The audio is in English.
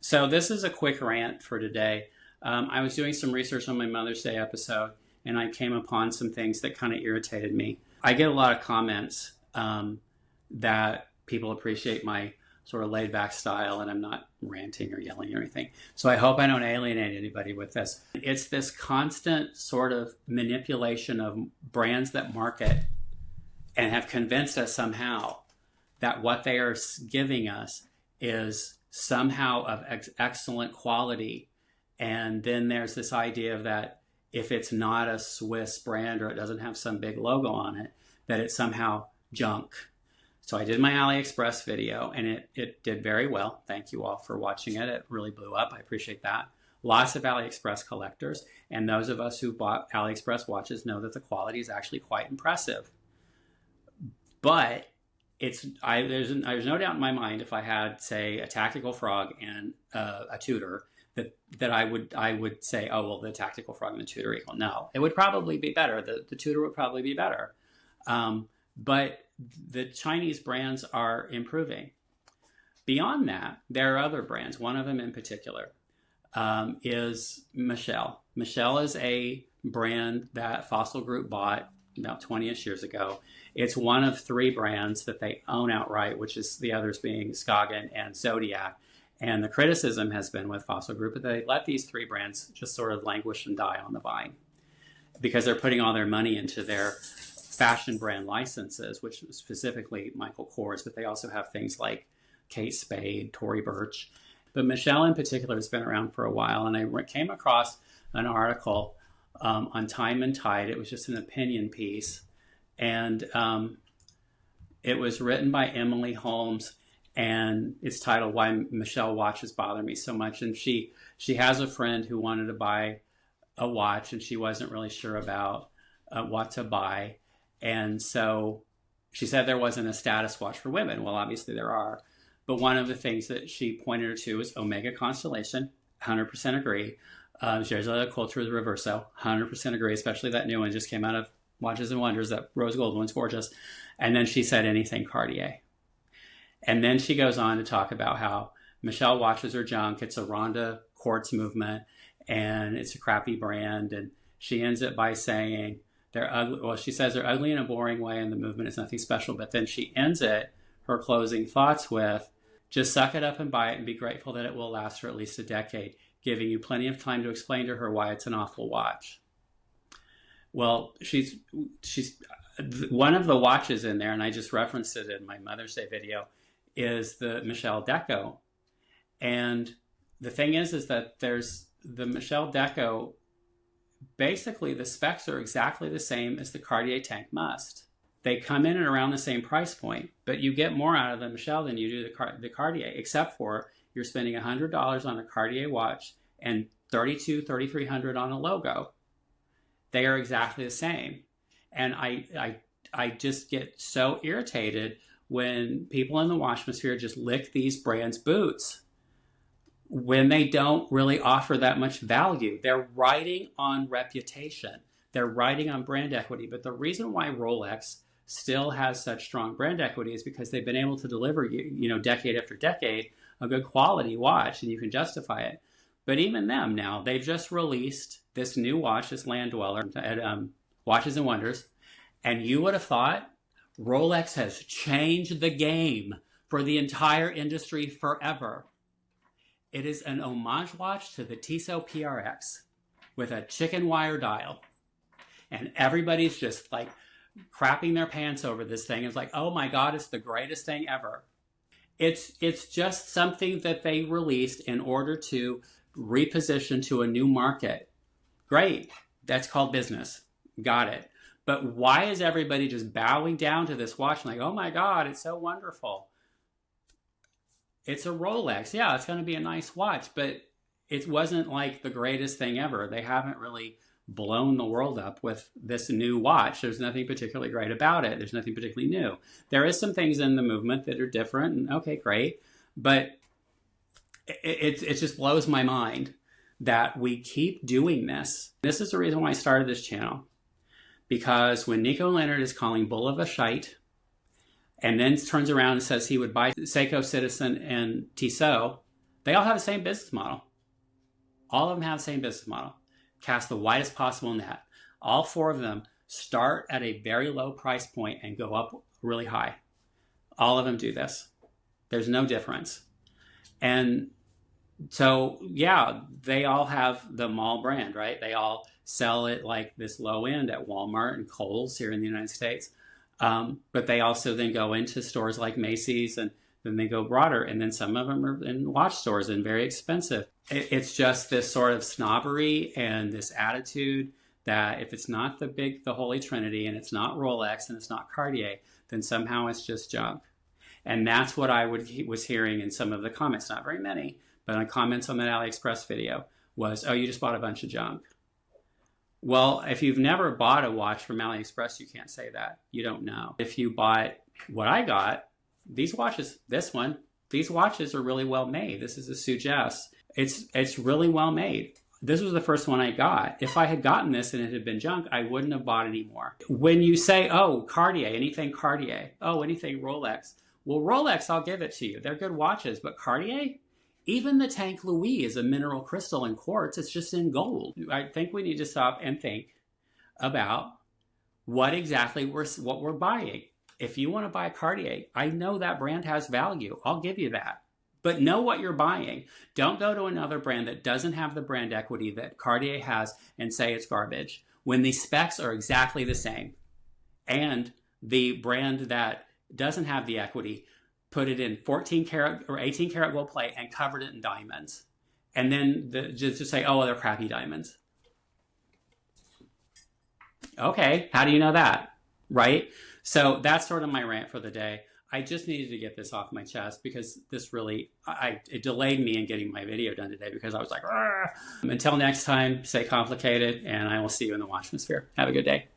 So this is a quick rant for today. I was doing some research on my Mother's Day episode, and I came upon some things that kind of irritated me. I get a lot of comments that people appreciate my sort of laid-back style, and I'm not ranting or yelling or anything. So I hope I don't alienate anybody with this. It's this constant sort of manipulation of brands that market and have convinced us somehow that what they are giving us is somehow of excellent quality. And then there's this idea that if it's not a Swiss brand or it doesn't have some big logo on it, that it's somehow junk. So I did my AliExpress video, and it did very well. Thank you all for watching it. It really blew up. I appreciate that. Lots of AliExpress collectors, and those of us who bought AliExpress watches know that the quality is actually quite impressive. But there's no doubt in my mind, if I had, say, a Tactical Frog and a Tudor, that I would say, oh, well, the Tactical Frog and the Tudor equal. No, it would probably be better. The Tudor would probably be better. But the Chinese brands are improving. Beyond that, there are other brands. One of them in particular is Michele. Michele is a brand that Fossil Group bought about 20-ish years ago. It's one of 3 brands that they own outright, which is the others being Skagen and Zodiac. And the criticism has been with Fossil Group that they let these 3 brands just sort of languish and die on the vine because they're putting all their money into their fashion brand licenses, which specifically Michael Kors, but they also have things like Kate Spade, Tory Burch. But Michele in particular has been around for a while, and I came across an article on Time and Tide. It was just an opinion piece, and it was written by Emily Holmes, and it's titled "Why Michele Watches Bother Me So Much." And she has a friend who wanted to buy a watch, and she wasn't really sure about what to buy. And so she said there wasn't a status watch for women. Well, obviously there are. But one of the things that she pointed her to is Omega Constellation. 100% agree. Gerzo Culture Reverso. 100% agree, especially that new one just came out of Watches and Wonders. That rose gold one's gorgeous. And then she said anything Cartier. And then she goes on to talk about how Michele watches are junk. It's a Ronda Quartz movement, and it's a crappy brand. And she ends it by saying they're ugly. Well, she says they're ugly in a boring way, and the movement is nothing special. But then she ends it, her closing thoughts with, just suck it up and buy it and be grateful that it will last for at least a decade, giving you plenty of time to explain to her why it's an awful watch. Well, she's one of the watches in there, and I just referenced it in my Mother's Day video, is the Michele Deco. And the thing is that there's the Michele Deco, basically the specs are exactly the same as the Cartier Tank Must. They come in at around the same price point, but you get more out of the Michele than you do the Cartier, except for you're spending $100 on a Cartier watch and $3,300 on a logo. They are exactly the same. And I just get so irritated when people in the watchmosphere just lick these brands' boots when they don't really offer that much value. They're riding on reputation. They're riding on brand equity. But the reason why Rolex still has such strong brand equity is because they've been able to deliver, decade after decade, a good quality watch, and you can justify it. But even them now, they've just released this new watch, this Land Dweller at Watches and Wonders. And you would have thought Rolex has changed the game for the entire industry forever. It is an homage watch to the Tissot PRX with a chicken wire dial. And everybody's just like crapping their pants over this thing. It's like, oh my God, it's the greatest thing ever. It's just something that they released in order to reposition to a new market. Great. That's called business. Got it. But why is everybody just bowing down to this watch like, oh my God, it's so wonderful? It's a Rolex. Yeah, it's going to be a nice watch, but it wasn't like the greatest thing ever. They haven't really blown the world up with this new watch. There's nothing particularly great about it. There's nothing particularly new. There is some things in the movement that are different, and okay, great. But it just blows my mind that we keep doing this. This is the reason why I started this channel. Because when Nico Leonard is calling Bulova shite, and then turns around and says he would buy Seiko Citizen and Tissot, They all have the same business model. All of them have the same business model. Cast the widest possible net. All 4 of them start at a very low price point and go up really high. All of them do this. There's no difference. And so, yeah, they all have the mall brand, right? They all sell it like this low end at Walmart and Kohl's here in the United States. But they also then go into stores like Macy's, and then they go broader. And then some of them are in watch stores and very expensive. It's just this sort of snobbery and this attitude that if it's not the Holy Trinity, and it's not Rolex and it's not Cartier, then somehow it's just junk. And that's what I was hearing in some of the comments, not very many, but on comments on that AliExpress video was, oh, you just bought a bunch of junk. Well, if you've never bought a watch from AliExpress, you can't say that. You don't know. If you bought what I got, these watches, these watches are really well made. This is a Suggest. It's really well made. This was the first one I got. If I had gotten this and it had been junk, I wouldn't have bought any more. When you say, oh, Cartier, anything Cartier, oh, anything Rolex. Well, Rolex, I'll give it to you. They're good watches, but Cartier? Even the Tank Louis is a mineral crystal in quartz. It's just in gold. I think we need to stop and think about what exactly what we're buying. If you want to buy Cartier, I know that brand has value. I'll give you that. But know what you're buying. Don't go to another brand that doesn't have the brand equity that Cartier has and say it's garbage, when the specs are exactly the same. And the brand that doesn't have the equity put it in 14 karat or 18 karat gold plate and covered it in diamonds. And then just say, oh, they're crappy diamonds. Okay, how do you know that? Right? So that's sort of my rant for the day. I just needed to get this off my chest because this really, it delayed me in getting my video done today because I was like, argh. Until next time, stay complicated, and I will see you in the Watchmosphere. Have a good day.